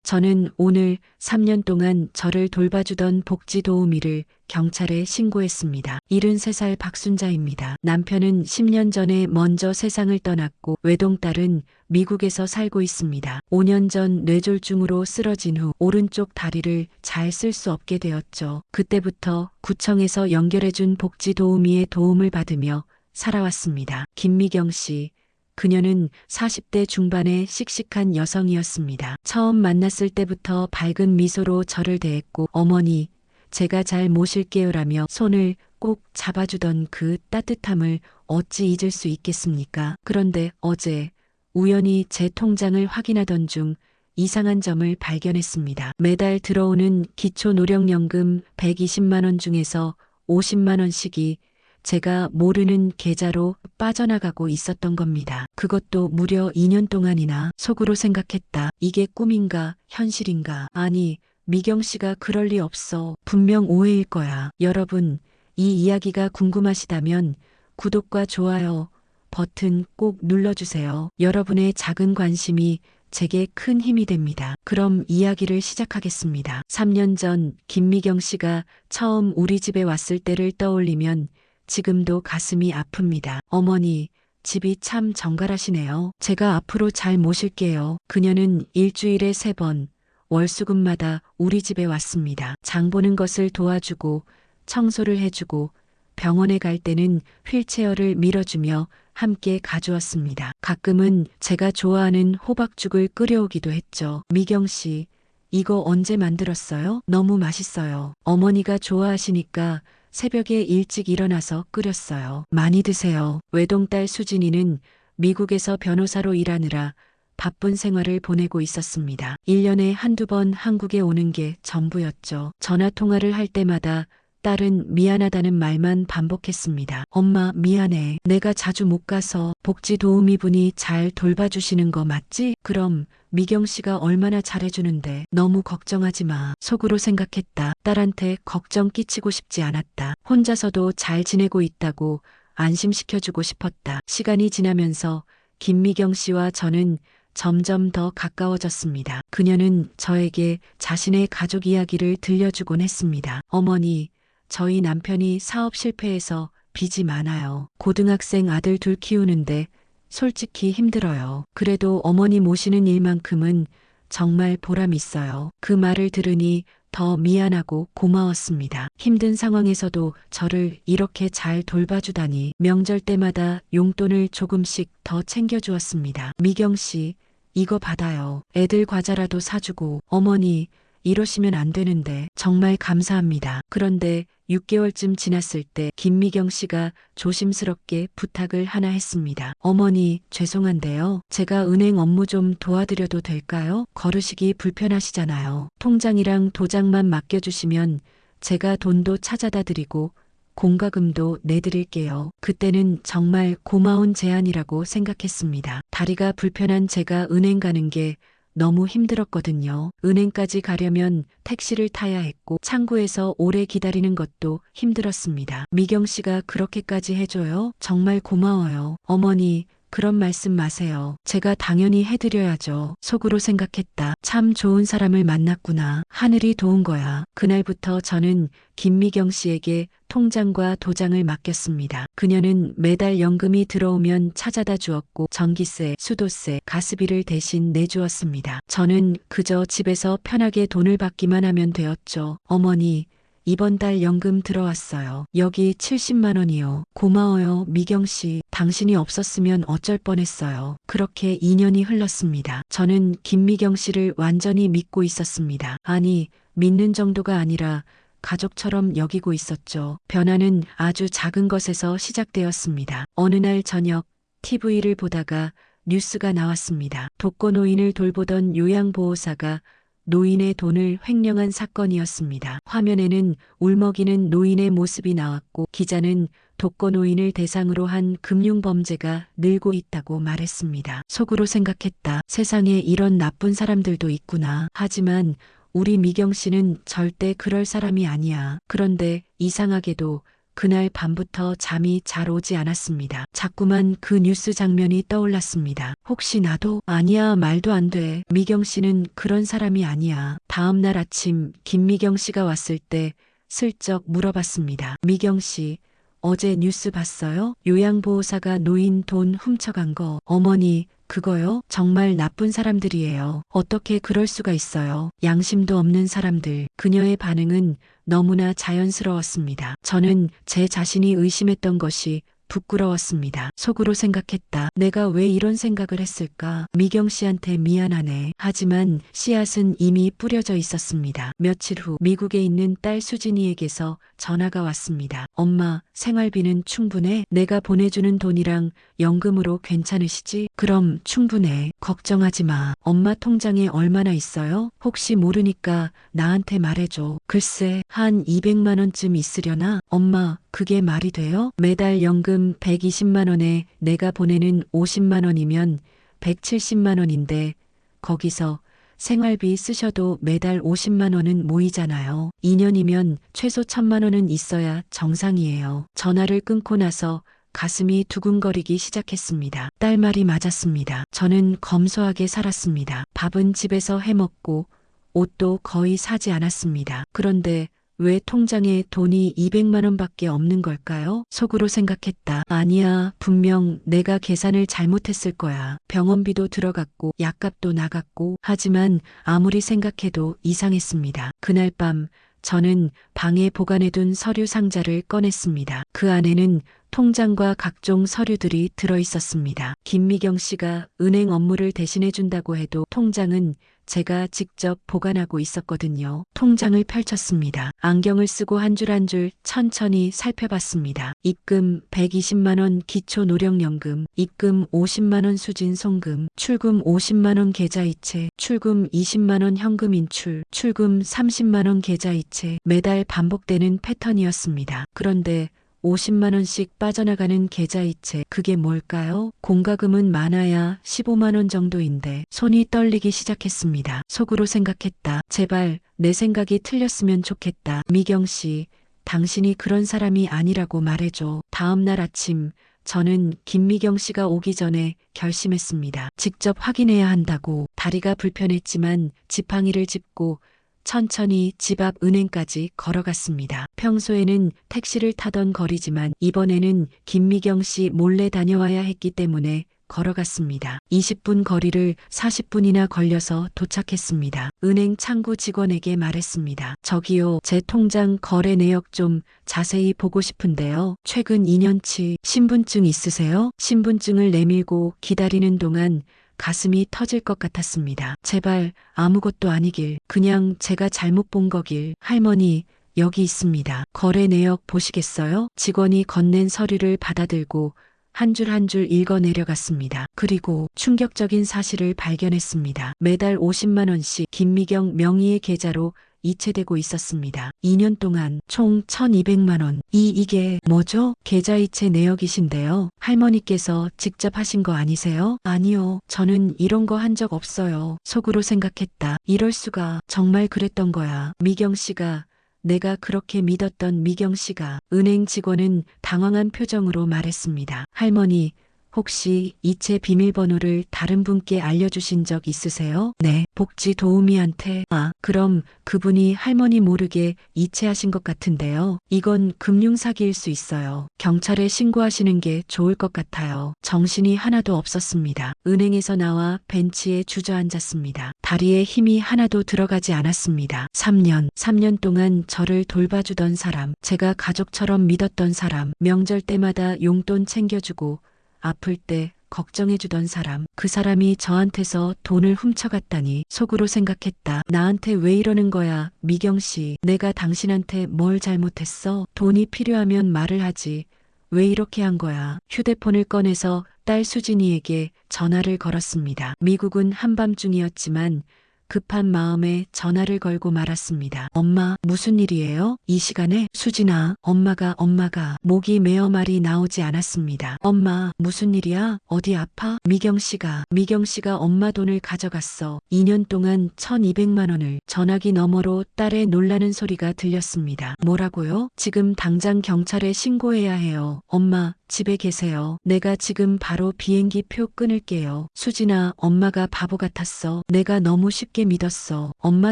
저는 오늘 3년 동안 저를 돌봐주던 복지 도우미를 경찰에 신고했습니다. 73살 박순자입니다. 남편은 10년 전에 먼저 세상을 떠났고 외동딸은 미국에서 살고 있습니다. 5년 전 뇌졸중으로 쓰러진 후 오른쪽 다리를 잘 쓸 수 없게 되었죠. 그때부터 구청에서 연결해준 복지 도우미의 도움을 받으며 살아왔습니다. 김미경 씨. 그녀는 40대 중반의 씩씩한 여성이었습니다. 처음 만났을 때부터 밝은 미소로 저를 대했고 어머니, 제가 잘 모실게요라며 손을 꼭 잡아주던 그 따뜻함을 어찌 잊을 수 있겠습니까? 그런데 어제 우연히 제 통장을 확인하던 중 이상한 점을 발견했습니다. 매달 들어오는 기초노령연금 120만 원 중에서 50만 원씩이 제가 모르는 계좌로 빠져나가고 있었던 겁니다. 그것도 무려 2년 동안이나. 속으로 생각했다. 이게 꿈인가 현실인가. 아니, 미경 씨가 그럴 리 없어. 분명 오해일 거야. 여러분, 이 이야기가 궁금하시다면 구독과 좋아요 버튼 꼭 눌러주세요. 여러분의 작은 관심이 제게 큰 힘이 됩니다. 그럼 이야기를 시작하겠습니다. 3년 전 김미경 씨가 처음 우리 집에 왔을 때를 떠올리면 지금도 가슴이 아픕니다. 어머니, 집이 참 정갈하시네요. 제가 앞으로 잘 모실게요. 그녀는 일주일에 3번, 월수금마다 우리 집에 왔습니다. 장 보는 것을 도와주고 청소를 해주고 병원에 갈 때는 휠체어를 밀어주며 함께 가주었습니다. 가끔은 제가 좋아하는 호박죽을 끓여오기도 했죠. 미경 씨, 이거 언제 만들었어요? 너무 맛있어요. 어머니가 좋아하시니까 새벽에 일찍 일어나서 끓였어요. 많이 드세요. 외동딸 수진이는 미국에서 변호사로 일하느라 바쁜 생활을 보내고 있었습니다. 1년에 한두 번 한국에 오는 게 전부였죠. 전화 통화를 할 때마다 딸은 미안하다는 말만 반복했습니다. 엄마, 미안해. 내가 자주 못 가서. 복지 도우미 분이 잘 돌봐주시는 거 맞지? 그럼 미경 씨가 얼마나 잘해주는데. 너무 걱정하지 마. 속으로 생각했다. 딸한테 걱정 끼치고 싶지 않았다. 혼자서도 잘 지내고 있다고 안심시켜주고 싶었다. 시간이 지나면서 김미경 씨와 저는 점점 더 가까워졌습니다. 그녀는 저에게 자신의 가족 이야기를 들려주곤 했습니다. 어머니, 저희 남편이 사업 실패해서 빚이 많아요. 고등학생 아들 둘 키우는데 솔직히 힘들어요. 그래도 어머니 모시는 일만큼은 정말 보람 있어요. 그 말을 들으니 더 미안하고 고마웠습니다. 힘든 상황에서도 저를 이렇게 잘 돌봐주다니. 명절 때마다 용돈을 조금씩 더 챙겨주었습니다. 미경 씨, 이거 받아요. 애들 과자라도 사주고. 어머니, 이러시면 안 되는데. 정말 감사합니다. 그런데 6개월쯤 지났을 때 김미경 씨가 조심스럽게 부탁을 하나 했습니다. 어머니, 죄송한데요. 제가 은행 업무 좀 도와드려도 될까요? 걸으시기 불편하시잖아요. 통장이랑 도장만 맡겨주시면 제가 돈도 찾아다 드리고 공과금도 내드릴게요. 그때는 정말 고마운 제안이라고 생각했습니다. 다리가 불편한 제가 은행 가는 게 너무 힘들었거든요. 은행까지 가려면 택시를 타야 했고 창구에서 오래 기다리는 것도 힘들었습니다. 미경 씨가 그렇게까지 해줘요? 정말 고마워요. 어머니, 그런 말씀 마세요. 제가 당연히 해드려야죠. 속으로 생각했다. 참 좋은 사람을 만났구나. 하늘이 도운 거야. 그날부터 저는 김미경 씨에게 통장과 도장을 맡겼습니다. 그녀는 매달 연금이 들어오면 찾아다 주었고 전기세, 수도세, 가스비를 대신 내주었습니다. 저는 그저 집에서 편하게 돈을 받기만 하면 되었죠. 어머니, 이번 달 연금 들어왔어요. 여기 70만 원이요. 고마워요, 미경 씨. 당신이 없었으면 어쩔 뻔했어요. 그렇게 2년이 흘렀습니다. 저는 김미경 씨를 완전히 믿고 있었습니다. 아니, 믿는 정도가 아니라 가족처럼 여기고 있었죠. 변화는 아주 작은 것에서 시작되었습니다. 어느 날 저녁 TV를 보다가 뉴스가 나왔습니다. 독거노인을 돌보던 요양보호사가 노인의 돈을 횡령한 사건이었습니다. 화면에는 울먹이는 노인의 모습이 나왔고 기자는 독거노인을 대상으로 한 금융범죄가 늘고 있다고 말했습니다. 속으로 생각했다. 세상에 이런 나쁜 사람들도 있구나. 하지만 우리 미경 씨는 절대 그럴 사람이 아니야. 그런데 이상하게도 그날 밤부터 잠이 잘 오지 않았습니다. 자꾸만 그 뉴스 장면이 떠올랐습니다. 혹시 나도? 아니야, 말도 안 돼. 미경 씨는 그런 사람이 아니야. 다음 날 아침 김미경 씨가 왔을 때 슬쩍 물어봤습니다. 미경 씨, 어제 뉴스 봤어요? 요양보호사가 노인 돈 훔쳐간 거. 어머니, 그거요? 정말 나쁜 사람들이에요. 어떻게 그럴 수가 있어요? 양심도 없는 사람들. 그녀의 반응은 너무나 자연스러웠습니다. 저는 제 자신이 의심했던 것이 부끄러웠습니다. 속으로 생각했다. 내가 왜 이런 생각을 했을까? 미경 씨한테 미안하네. 하지만 씨앗은 이미 뿌려져 있었습니다. 며칠 후 미국에 있는 딸 수진이에게서 전화가 왔습니다. 엄마, 생활비는 충분해? 내가 보내주는 돈이랑 연금으로 괜찮으시지? 그럼 충분해. 걱정하지 마. 엄마 통장에 얼마나 있어요? 혹시 모르니까 나한테 말해줘. 글쎄, 한 200만 원쯤 있으려나? 엄마, 그게 말이 돼요? 매달 연금 120만 원에 내가 보내는 50만 원이면 170만 원인데 거기서 생활비 쓰셔도 매달 50만 원은 모이잖아요. 2년이면 최소 1000만 원은 있어야 정상이에요. 전화를 끊고 나서 가슴이 두근거리기 시작했습니다. 딸 말이 맞았습니다. 저는 검소하게 살았습니다. 밥은 집에서 해먹고 옷도 거의 사지 않았습니다. 그런데 왜 통장에 돈이 200만 원밖에 없는 걸까요? 속으로 생각했다. 아니야, 분명 내가 계산을 잘못했을 거야. 병원비도 들어갔고 약값도 나갔고. 하지만 아무리 생각해도 이상했습니다. 그날 밤 저는 방에 보관해둔 서류 상자를 꺼냈습니다. 그 안에는 통장과 각종 서류들이 들어있었습니다. 김미경 씨가 은행 업무를 대신해준다고 해도 통장은 제가 직접 보관하고 있었거든요. 통장을 펼쳤습니다. 안경을 쓰고 한 줄 한 줄 천천히 살펴봤습니다. 입금 120만 원 기초노령연금, 입금 50만 원 수진 송금, 출금 50만 원 계좌이체, 출금 20만 원 현금 인출, 출금 30만 원 계좌이체. 매달 반복되는 패턴이었습니다. 그런데 50만 원씩 빠져나가는 계좌이체, 그게 뭘까요? 공과금은 많아야 15만 원 정도인데 손이 떨리기 시작했습니다. 속으로 생각했다. 제발 내 생각이 틀렸으면 좋겠다. 미경 씨, 당신이 그런 사람이 아니라고 말해줘. 다음 날 아침 저는 김미경 씨가 오기 전에 결심했습니다. 직접 확인해야 한다고. 다리가 불편했지만 지팡이를 짚고 천천히 집 앞 은행까지 걸어갔습니다. 평소에는 택시를 타던 거리지만 이번에는 김미경 씨 몰래 다녀와야 했기 때문에 걸어갔습니다. 20분 거리를 40분이나 걸려서 도착했습니다. 은행 창구 직원에게 말했습니다. 저기요, 제 통장 거래 내역 좀 자세히 보고 싶은데요. 최근 2년치 신분증 있으세요? 신분증을 내밀고 기다리는 동안 가슴이 터질 것 같았습니다. 제발 아무것도 아니길, 그냥 제가 잘못 본 거길. 할머니, 여기 있습니다. 거래 내역 보시겠어요? 직원이 건넨 서류를 받아들고 한 줄 한 줄 읽어 내려갔습니다. 그리고 충격적인 사실을 발견했습니다. 매달 50만 원씩 김미경 명의의 계좌로 이체되고 있었습니다. 2년 동안 총 1200만 원. 이게 뭐죠? 계좌이체 내역이신데요. 할머니께서 직접 하신 거 아니세요? 아니요. 저는 이런 거 한 적 없어요. 속으로 생각했다. 이럴 수가. 정말 그랬던 거야. 미경 씨가, 내가 그렇게 믿었던 미경 씨가. 은행 직원은 당황한 표정으로 말했습니다. 할머니, 혹시 이체 비밀번호를 다른 분께 알려주신 적 있으세요? 네, 복지 도우미한테. 아, 그럼 그분이 할머니 모르게 이체하신 것 같은데요. 이건 금융사기일 수 있어요. 경찰에 신고하시는 게 좋을 것 같아요. 정신이 하나도 없었습니다. 은행에서 나와 벤치에 주저앉았습니다. 다리에 힘이 하나도 들어가지 않았습니다. 3년 동안 저를 돌봐주던 사람, 제가 가족처럼 믿었던 사람, 명절 때마다 용돈 챙겨주고 아플 때 걱정해주던 사람, 그 사람이 저한테서 돈을 훔쳐갔다니. 속으로 생각했다. 나한테 왜 이러는 거야, 미경 씨. 내가 당신한테 뭘 잘못했어? 돈이 필요하면 말을 하지. 왜 이렇게 한 거야? 휴대폰을 꺼내서 딸 수진이에게 전화를 걸었습니다. 미국은 한밤중이었지만 급한 마음에 전화를 걸고 말았습니다. 엄마, 무슨 일이에요? 이 시간에? 수진아, 엄마가 목이 메어 말이 나오지 않았습니다. 엄마, 무슨 일이야? 어디 아파? 미경 씨가 엄마 돈을 가져갔어. 2년 동안 1200만 원을. 전화기 너머로 딸의 놀라는 소리가 들렸습니다. 뭐라고요? 지금 당장 경찰에 신고해야 해요. 엄마, 집에 계세요. 내가 지금 바로 비행기 표 끊을게요. 수진아, 엄마가 바보 같았어. 내가 너무 쉽게 믿었어. 엄마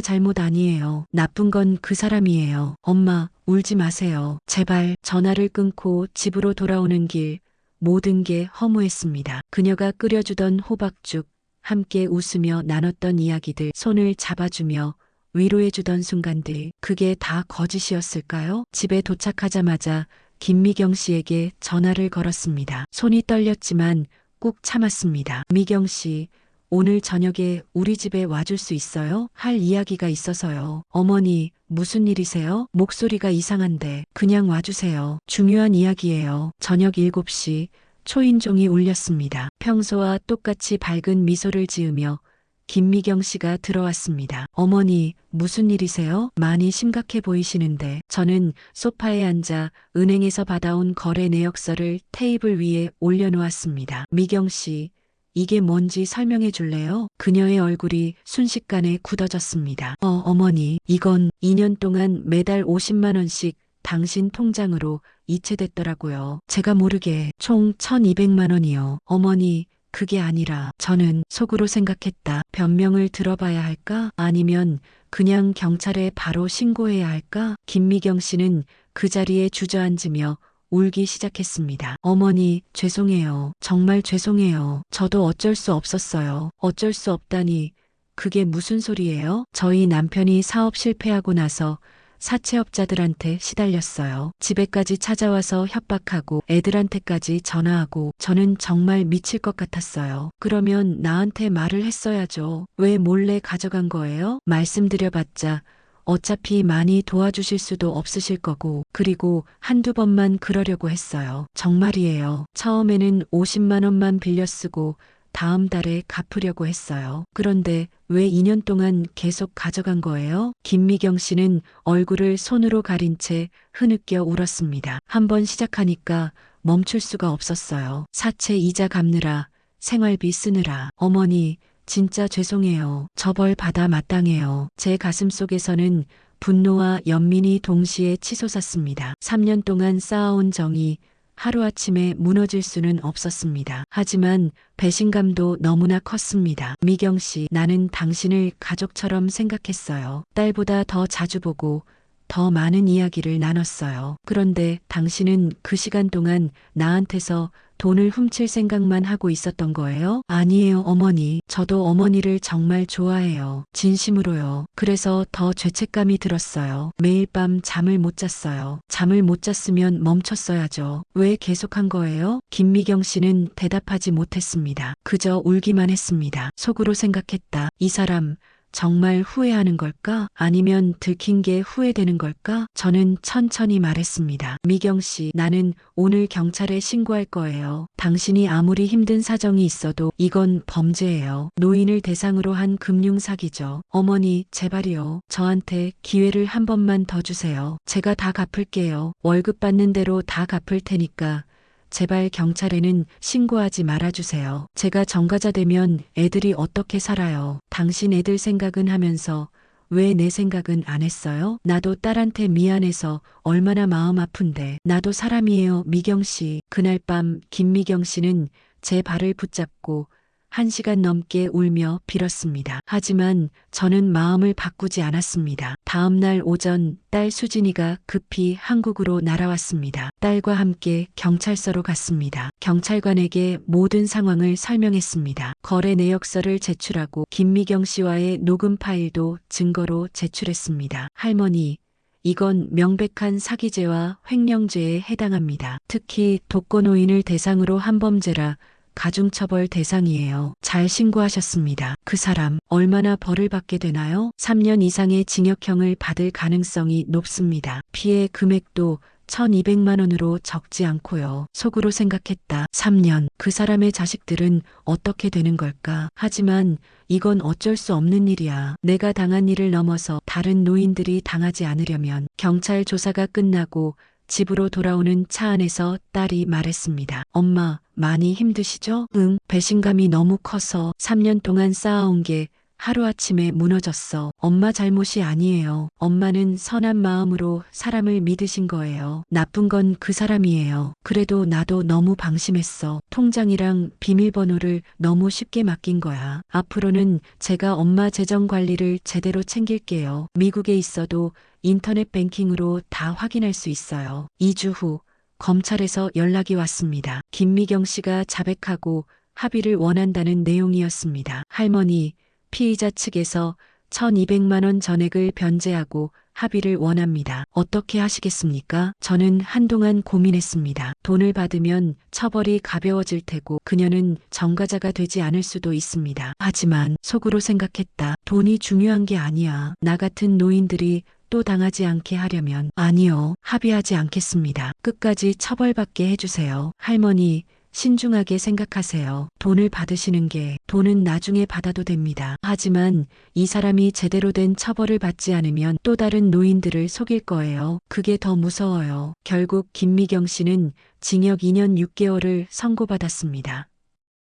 잘못 아니에요. 나쁜 건 그 사람이에요. 엄마, 울지 마세요. 제발. 전화를 끊고 집으로 돌아오는 길, 모든 게 허무했습니다. 그녀가 끓여주던 호박죽, 함께 웃으며 나눴던 이야기들, 손을 잡아주며 위로해주던 순간들, 그게 다 거짓이었을까요? 집에 도착하자마자 김미경 씨에게 전화를 걸었습니다. 손이 떨렸지만 꾹 참았습니다. 미경 씨, 오늘 저녁에 우리 집에 와줄 수 있어요? 할 이야기가 있어서요. 어머니, 무슨 일이세요? 목소리가 이상한데 그냥 와주세요. 중요한 이야기예요. 저녁 7시 초인종이 울렸습니다. 평소와 똑같이 밝은 미소를 지으며 김미경 씨가 들어왔습니다. 어머니, 무슨 일이세요? 많이 심각해 보이시는데. 저는 소파에 앉아 은행에서 받아온 거래 내역서를 테이블 위에 올려놓았습니다. 미경 씨, 이게 뭔지 설명해 줄래요? 그녀의 얼굴이 순식간에 굳어졌습니다. 어머니, 이건 2년 동안 매달 50만 원씩 당신 통장으로 이체됐더라고요. 제가 모르게 총 1200만 원이요. 어머니, 그게 아니라 저는 속으로 생각했다. 변명을 들어봐야 할까? 아니면 그냥 경찰에 바로 신고해야 할까? 김미경 씨는 그 자리에 주저앉으며 울기 시작했습니다. 어머니, 죄송해요. 정말 죄송해요. 저도 어쩔 수 없었어요. 어쩔 수 없다니. 그게 무슨 소리예요? 저희 남편이 사업 실패하고 나서 사채업자들한테 시달렸어요. 집에까지 찾아와서 협박하고 애들한테까지 전화하고. 저는 정말 미칠 것 같았어요. 그러면 나한테 말을 했어야죠. 왜 몰래 가져간 거예요? 말씀드려봤자 어차피 많이 도와주실 수도 없으실 거고, 그리고 한두 번만 그러려고 했어요. 정말이에요. 처음에는 50만 원만 빌려 쓰고 다음 달에 갚으려고 했어요. 그런데 왜 2년 동안 계속 가져간 거예요? 김미경 씨는 얼굴을 손으로 가린 채 흐느껴 울었습니다. 한번 시작하니까 멈출 수가 없었어요. 사채 이자 갚느라, 생활비 쓰느라. 어머니, 진짜 죄송해요. 저 벌 받아 마땅해요. 제 가슴 속에서는 분노와 연민이 동시에 치솟았습니다. 3년 동안 쌓아온 정이 하루아침에 무너질 수는 없었습니다. 하지만 배신감도 너무나 컸습니다. 미경 씨, 나는 당신을 가족처럼 생각했어요. 딸보다 더 자주 보고 더 많은 이야기를 나눴어요. 그런데 당신은 그 시간 동안 나한테서 돈을 훔칠 생각만 하고 있었던 거예요? 아니에요, 어머니. 저도 어머니를 정말 좋아해요. 진심으로요. 그래서 더 죄책감이 들었어요. 매일 밤 잠을 못 잤어요. 잠을 못 잤으면 멈췄어야죠. 왜 계속한 거예요? 김미경 씨는 대답하지 못했습니다. 그저 울기만 했습니다. 속으로 생각했다. 이 사람 정말 후회하는 걸까? 아니면 들킨 게 후회되는 걸까? 저는 천천히 말했습니다. 미경 씨, 나는 오늘 경찰에 신고할 거예요. 당신이 아무리 힘든 사정이 있어도 이건 범죄예요. 노인을 대상으로 한 금융 사기죠. 어머니, 제발이요. 저한테 기회를 한 번만 더 주세요. 제가 다 갚을게요. 월급 받는 대로 다 갚을 테니까. 제발 경찰에는 신고하지 말아주세요. 제가 전과자 되면 애들이 어떻게 살아요? 당신 애들 생각은 하면서 왜 내 생각은 안 했어요? 나도 딸한테 미안해서 얼마나 마음 아픈데. 나도 사람이에요, 미경 씨. 그날 밤 김미경 씨는 제 발을 붙잡고 1시간 넘게 울며 빌었습니다. 하지만 저는 마음을 바꾸지 않았습니다. 다음 날 오전 딸 수진이가 급히 한국으로 날아왔습니다. 딸과 함께 경찰서로 갔습니다. 경찰관에게 모든 상황을 설명했습니다. 거래 내역서를 제출하고 김미경 씨와의 녹음 파일도 증거로 제출했습니다. 할머니, 이건 명백한 사기죄와 횡령죄에 해당합니다. 특히 독거노인을 대상으로 한 범죄라 가중처벌 대상이에요. 잘 신고하셨습니다. 그 사람 얼마나 벌을 받게 되나요? 3년 이상의 징역형을 받을 가능성이 높습니다. 피해 금액도 1200만 원으로 적지 않고요. 속으로 생각했다. 3년. 그 사람의 자식들은 어떻게 되는 걸까? 하지만 이건 어쩔 수 없는 일이야. 내가 당한 일을 넘어서 다른 노인들이 당하지 않으려면. 경찰 조사가 끝나고 집으로 돌아오는 차 안에서 딸이 말했습니다. 엄마, 많이 힘드시죠? 응, 배신감이 너무 커서 3년 동안 쌓아온 게 하루아침에 무너졌어. 엄마 잘못이 아니에요. 엄마는 선한 마음으로 사람을 믿으신 거예요. 나쁜 건 그 사람이에요. 그래도 나도 너무 방심했어. 통장이랑 비밀번호를 너무 쉽게 맡긴 거야. 앞으로는 제가 엄마 재정 관리를 제대로 챙길게요. 미국에 있어도 인터넷 뱅킹으로 다 확인할 수 있어요. 2주 후 검찰에서 연락이 왔습니다. 김미경 씨가 자백하고 합의를 원한다는 내용이었습니다. 할머니, 피의자 측에서 1200만 원 전액을 변제하고 합의를 원합니다. 어떻게 하시겠습니까? 저는 한동안 고민했습니다. 돈을 받으면 처벌이 가벼워질 테고 그녀는 전과자가 되지 않을 수도 있습니다. 하지만 속으로 생각했다. 돈이 중요한 게 아니야. 나 같은 노인들이 또 당하지 않게 하려면 아니요. 합의하지 않겠습니다. 끝까지 처벌받게 해주세요. 할머니, 신중하게 생각하세요. 돈을 받으시는 게 돈은 나중에 받아도 됩니다. 하지만 이 사람이 제대로 된 처벌을 받지 않으면 또 다른 노인들을 속일 거예요. 그게 더 무서워요. 결국 김미경 씨는 징역 2년 6개월을 선고받았습니다.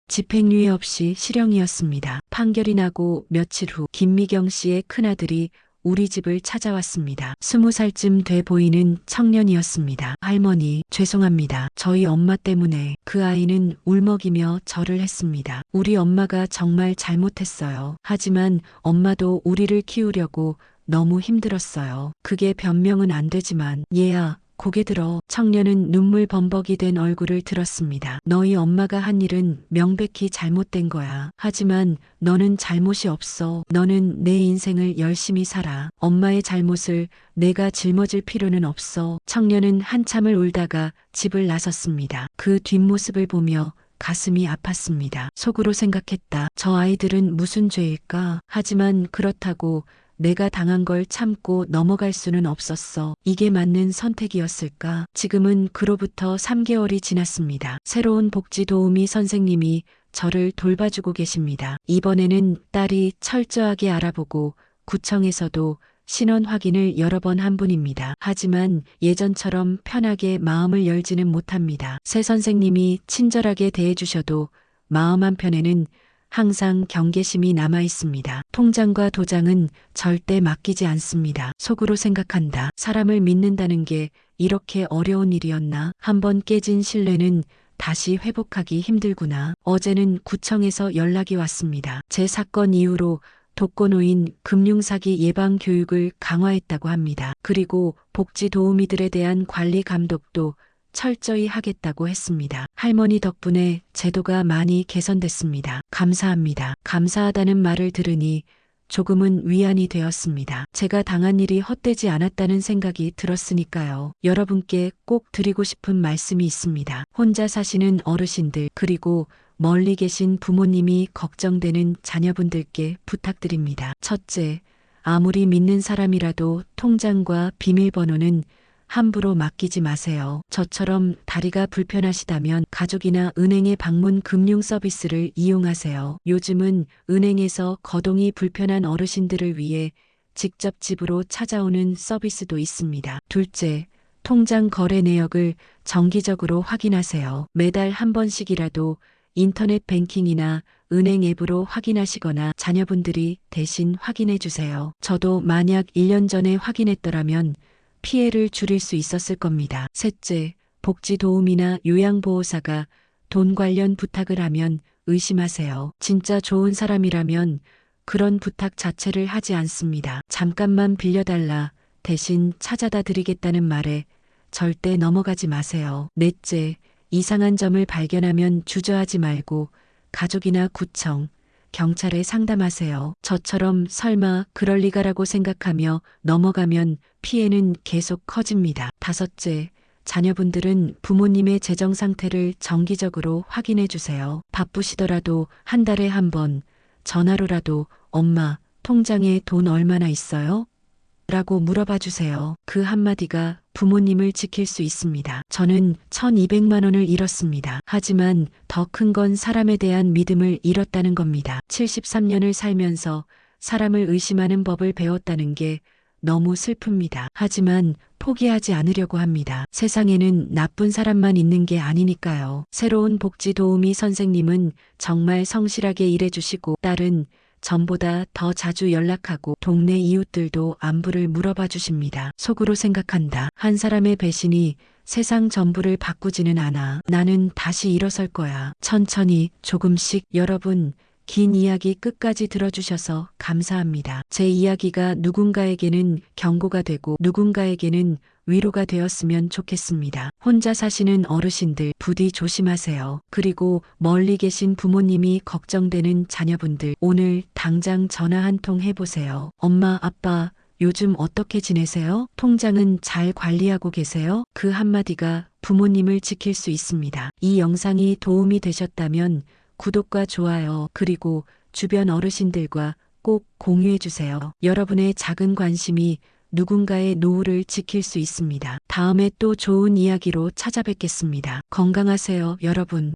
집행유예 없이 실형이었습니다. 판결이 나고 며칠 후 김미경 씨의 큰아들이 우리 집을 찾아왔습니다. 20살쯤 돼 보이는 청년이었습니다. 할머니, 죄송합니다. 저희 엄마 때문에. 그 아이는 울먹이며 절을 했습니다. 우리 엄마가 정말 잘못했어요. 하지만 엄마도 우리를 키우려고 너무 힘들었어요. 그게 변명은 안 되지만. 얘야, 고개 들어. 청년은 눈물 범벅이 된 얼굴을 들었습니다. 너희 엄마가 한 일은 명백히 잘못된 거야. 하지만 너는 잘못이 없어. 너는 내 인생을 열심히 살아. 엄마의 잘못을 내가 짊어질 필요는 없어. 청년은 한참을 울다가 집을 나섰습니다. 그 뒷모습을 보며 가슴이 아팠습니다. 속으로 생각했다. 저 아이들은 무슨 죄일까? 하지만 그렇다고 내가 당한 걸 참고 넘어갈 수는 없었어. 이게 맞는 선택이었을까? 지금은 그로부터 3개월이 지났습니다. 새로운 복지 도우미 선생님이 저를 돌봐주고 계십니다. 이번에는 딸이 철저하게 알아보고 구청에서도 신원 확인을 여러 번 한 분입니다. 하지만 예전처럼 편하게 마음을 열지는 못합니다. 새 선생님이 친절하게 대해주셔도 마음 한편에는 항상 경계심이 남아 있습니다. 통장과 도장은 절대 맡기지 않습니다. 속으로 생각한다. 사람을 믿는다는 게 이렇게 어려운 일이었나? 한번 깨진 신뢰는 다시 회복하기 힘들구나. 어제는 구청에서 연락이 왔습니다. 제 사건 이후로 독거노인 금융사기 예방 교육을 강화했다고 합니다. 그리고 복지 도우미들에 대한 관리 감독도 철저히 하겠다고 했습니다. 할머니 덕분에 제도가 많이 개선됐습니다. 감사합니다. 감사하다는 말을 들으니 조금은 위안이 되었습니다. 제가 당한 일이 헛되지 않았다는 생각이 들었으니까요. 여러분께 꼭 드리고 싶은 말씀이 있습니다. 혼자 사시는 어르신들 그리고 멀리 계신 부모님이 걱정되는 자녀분들께 부탁드립니다. 첫째, 아무리 믿는 사람이라도 통장과 비밀번호는 함부로 맡기지 마세요. 저처럼 다리가 불편하시다면 가족이나 은행의 방문 금융 서비스를 이용하세요. 요즘은 은행에서 거동이 불편한 어르신들을 위해 직접 집으로 찾아오는 서비스도 있습니다. 둘째, 통장 거래 내역을 정기적으로 확인하세요. 매달 한 번씩이라도 인터넷 뱅킹이나 은행 앱으로 확인하시거나 자녀분들이 대신 확인해 주세요. 저도 만약 1년 전에 확인했더라면 피해를 줄일 수 있었을 겁니다. 셋째, 복지 도우미나 요양보호사가 돈 관련 부탁을 하면 의심하세요. 진짜 좋은 사람이라면 그런 부탁 자체를 하지 않습니다. 잠깐만 빌려달라, 대신 찾아다 드리겠다는 말에 절대 넘어가지 마세요. 넷째, 이상한 점을 발견하면 주저하지 말고 가족이나 구청, 경찰에 상담하세요. 저처럼 설마 그럴 리가라고 생각하며 넘어가면 피해는 계속 커집니다. 다섯째, 자녀분들은 부모님의 재정 상태를 정기적으로 확인해 주세요. 바쁘시더라도 한 달에 한 번 전화로라도 엄마, 통장에 돈 얼마나 있어요? 라고 물어봐 주세요. 그 한마디가 부모님을 지킬 수 있습니다. 저는 1200만 원을 잃었습니다. 하지만 더 큰 건 사람에 대한 믿음을 잃었다는 겁니다. 73년을 살면서 사람을 의심하는 법을 배웠다는 게 너무 슬픕니다. 하지만 포기하지 않으려고 합니다. 세상에는 나쁜 사람만 있는 게 아니니까요. 새로운 복지 도우미 선생님은 정말 성실하게 일해주시고 딸은 전보다 더 자주 연락하고 동네 이웃들도 안부를 물어봐 주십니다. 속으로 생각한다. 한 사람의 배신이 세상 전부를 바꾸지는 않아. 나는 다시 일어설 거야. 천천히 조금씩. 여러분, 긴 이야기 끝까지 들어주셔서 감사합니다. 제 이야기가 누군가에게는 경고가 되고 누군가에게는 위로가 되었으면 좋겠습니다. 혼자 사시는 어르신들 부디 조심하세요. 그리고 멀리 계신 부모님이 걱정되는 자녀분들 오늘 당장 전화 한 통 해보세요. 엄마, 아빠, 요즘 어떻게 지내세요? 통장은 잘 관리하고 계세요? 그 한마디가 부모님을 지킬 수 있습니다. 이 영상이 도움이 되셨다면 구독과 좋아요 그리고 주변 어르신들과 꼭 공유해 주세요. 여러분의 작은 관심이 누군가의 노후를 지킬 수 있습니다. 다음에 또 좋은 이야기로 찾아뵙겠습니다. 건강하세요, 여러분.